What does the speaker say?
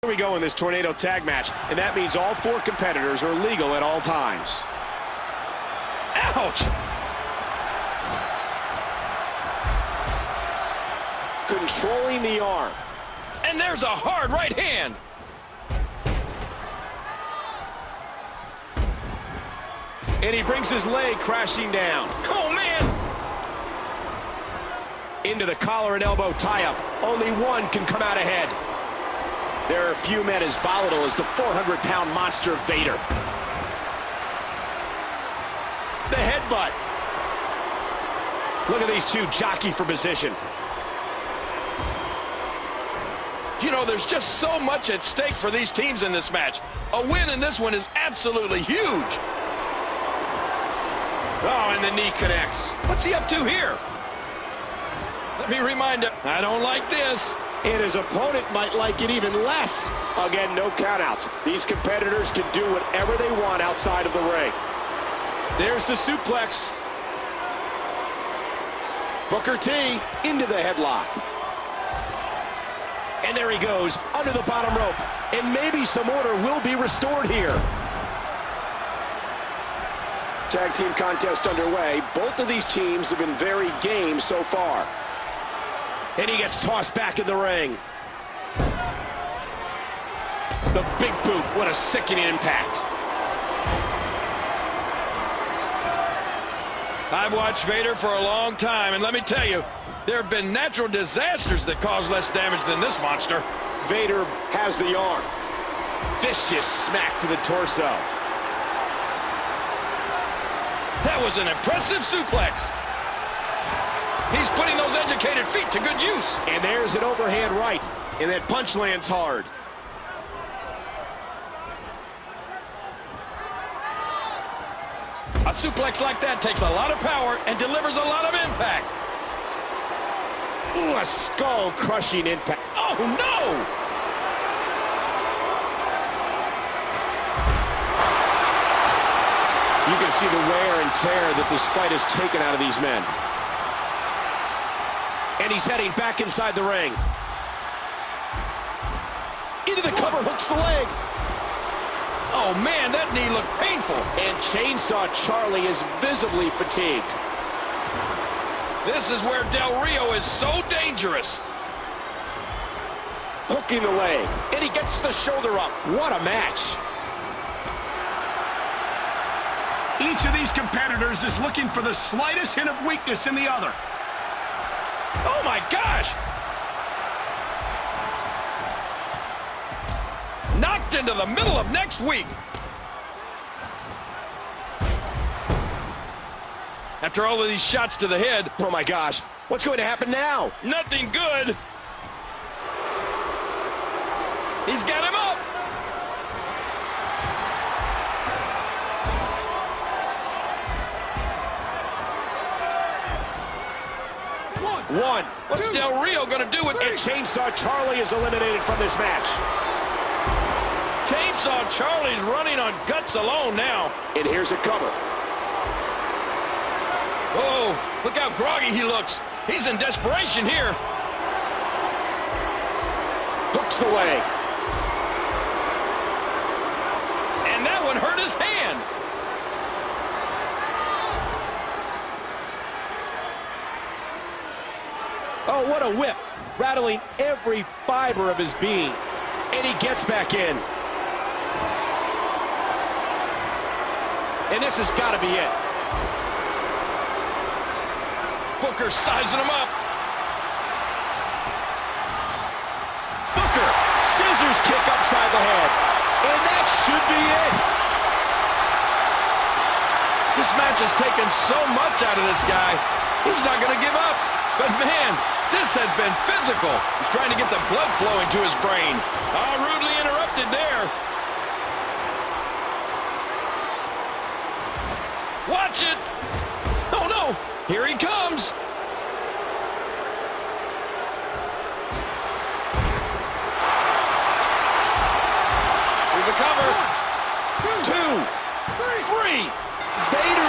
Here we go in this tornado tag match, and that means all four competitors are legal at all times. Ouch! Controlling the arm. And there's a hard right hand. And he brings his leg crashing down. Oh, man! Into the collar and elbow tie-up. Only one can come out ahead. There are few men as volatile as the 400-pound monster Vader. The headbutt. Look at these two jockey for position. You know, there's just so much at stake for these teams in this match. A win in this one is absolutely huge. Oh, and the knee connects. What's he up to here? Let me remind him, I don't like this. And his opponent might like it even less. Again, no countouts. These competitors can do whatever they want outside of the ring. There's the suplex. Booker T into the headlock. And there he goes, under the bottom rope. And maybe some order will be restored here. Tag team contest underway. Both of these teams have been very game so far. And he gets tossed back in the ring. The big boot, what a sickening impact. I've watched Vader for a long time, and let me tell you, there have been natural disasters that cause less damage than this monster. Vader has the arm. Vicious smack to the torso. That was an impressive suplex. He's putting those educated feet to good use. And there's an overhand right. And that punch lands hard. A suplex like that takes a lot of power and delivers a lot of impact. Ooh, a skull-crushing impact. Oh, no! You can see the wear and tear that this fight has taken out of these men. And he's heading back inside the ring. Into the cover, hooks the leg. Oh, man, that knee looked painful. And Chainsaw Charlie is visibly fatigued. This is where Del Rio is so dangerous. Hooking the leg. And he gets the shoulder up. What a match. Each of these competitors is looking for the slightest hint of weakness in the other. Oh, my gosh! Knocked into the middle of next week. After all of these shots to the head. Oh, my gosh. What's going to happen now? Nothing good. He's got him up. One. What's Del Rio going to do with it? And Chainsaw Charlie is eliminated from this match. Chainsaw Charlie's running on guts alone now. And here's a cover. Whoa, look how groggy he looks. He's in desperation here. Hooks the leg. And that one hurt his hand. Oh, what a whip. Rattling every fiber of his being. And he gets back in. And this has got to be it. Booker sizing him up. Booker, scissors kick upside the head. And that should be it. This match has taken so much out of this guy. He's not going to give up. But man, this has been physical. He's trying to get the blood flowing to his brain. Rudely interrupted there. Watch it. Oh, no. Here he comes. Here's a cover. Two, three. Vader